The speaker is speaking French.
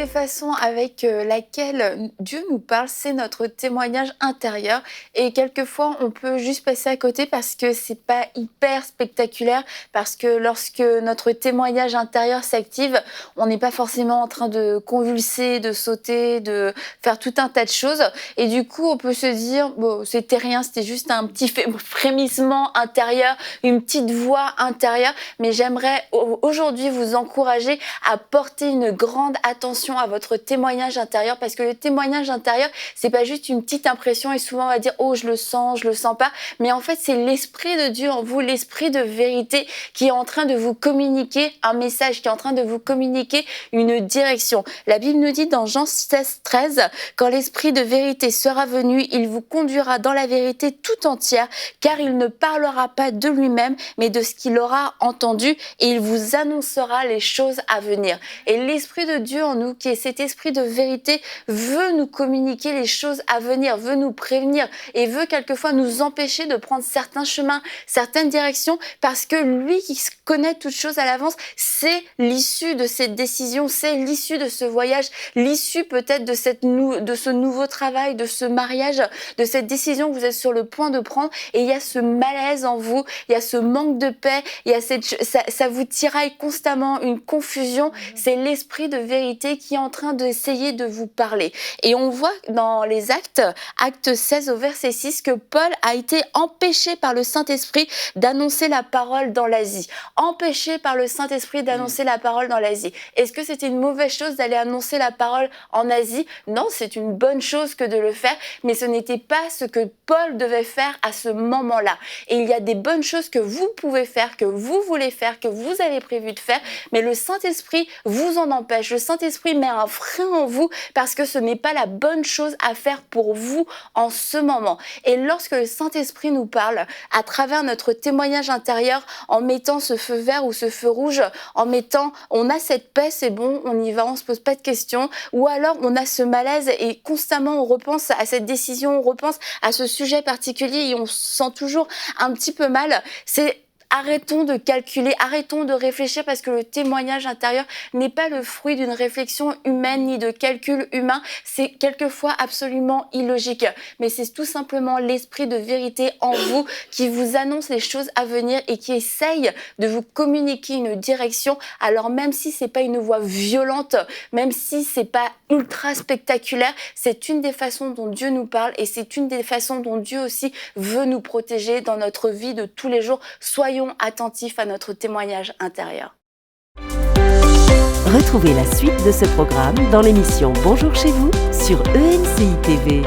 des façons avec laquelle Dieu nous parle, c'est notre témoignage intérieur. Et quelquefois, on peut juste passer à côté parce que c'est pas hyper spectaculaire. Parce que lorsque notre témoignage intérieur s'active, on n'est pas forcément en train de convulser, de sauter, de faire tout un tas de choses. Et du coup, on peut se dire, bon, c'était rien, c'était juste un petit frémissement intérieur, une petite voix intérieure. Mais j'aimerais aujourd'hui vous encourager à porter une grande attention à votre témoignage intérieur, parce que le témoignage intérieur, c'est pas juste une petite impression et souvent on va dire oh je le sens pas, mais en fait c'est l'esprit de Dieu en vous, l'esprit de vérité qui est en train de vous communiquer un message, qui est en train de vous communiquer une direction. La Bible nous dit dans Jean 16:13, quand l'esprit de vérité sera venu, il vous conduira dans la vérité tout entière, car il ne parlera pas de lui-même, mais de ce qu'il aura entendu, et il vous annoncera les choses à venir. Et l'Esprit de Dieu en nous, qui est cet esprit de vérité, veut nous communiquer les choses à venir, veut nous prévenir et veut quelquefois nous empêcher de prendre certains chemins, certaines directions, parce que lui qui connaît toutes choses à l'avance, c'est l'issue de cette décision, c'est l'issue de ce voyage, l'issue peut-être de ce nouveau travail, de ce mariage, de cette décision que vous êtes sur le point de prendre. Et il y a ce malaise en vous, il y a ce manque de paix, il y a ça vous tiraille constamment, une confusion. C'est l'esprit de vérité qui est en train d'essayer de vous parler. Et on voit dans les actes 16 au verset 6, que Paul a été empêché par le Saint-Esprit d'annoncer la parole dans l'Asie. Empêché par le Saint-Esprit d'annoncer la parole dans l'Asie. Est-ce que c'était une mauvaise chose d'aller annoncer la parole en Asie? Non, c'est une bonne chose que de le faire, mais ce n'était pas ce que Paul devait faire à ce moment-là. Et il y a des bonnes choses que vous pouvez faire, que vous voulez faire, que vous avez prévu de faire, mais le Saint-Esprit vous en empêche. Le Saint-Esprit met un frein en vous parce que ce n'est pas la bonne chose à faire pour vous en ce moment. Et lorsque le Saint-Esprit nous parle à travers notre témoignage intérieur, en mettant ce feu vert ou ce feu rouge, on a cette paix, c'est bon, on y va, on se pose pas de questions, ou alors on a ce malaise et constamment on repense à cette décision, on repense à ce sujet particulier et on se sent toujours un petit peu mal. Arrêtons de calculer, arrêtons de réfléchir, parce que le témoignage intérieur n'est pas le fruit d'une réflexion humaine ni de calcul humain. C'est quelquefois absolument illogique. Mais c'est tout simplement l'esprit de vérité en vous qui vous annonce les choses à venir et qui essaye de vous communiquer une direction. Alors même si c'est pas une voix violente, même si c'est pas ultra spectaculaire, c'est une des façons dont Dieu nous parle et c'est une des façons dont Dieu aussi veut nous protéger dans notre vie de tous les jours. Soyons attentifs à notre témoignage intérieur. Retrouvez la suite de ce programme dans l'émission Bonjour chez vous sur ENCI TV.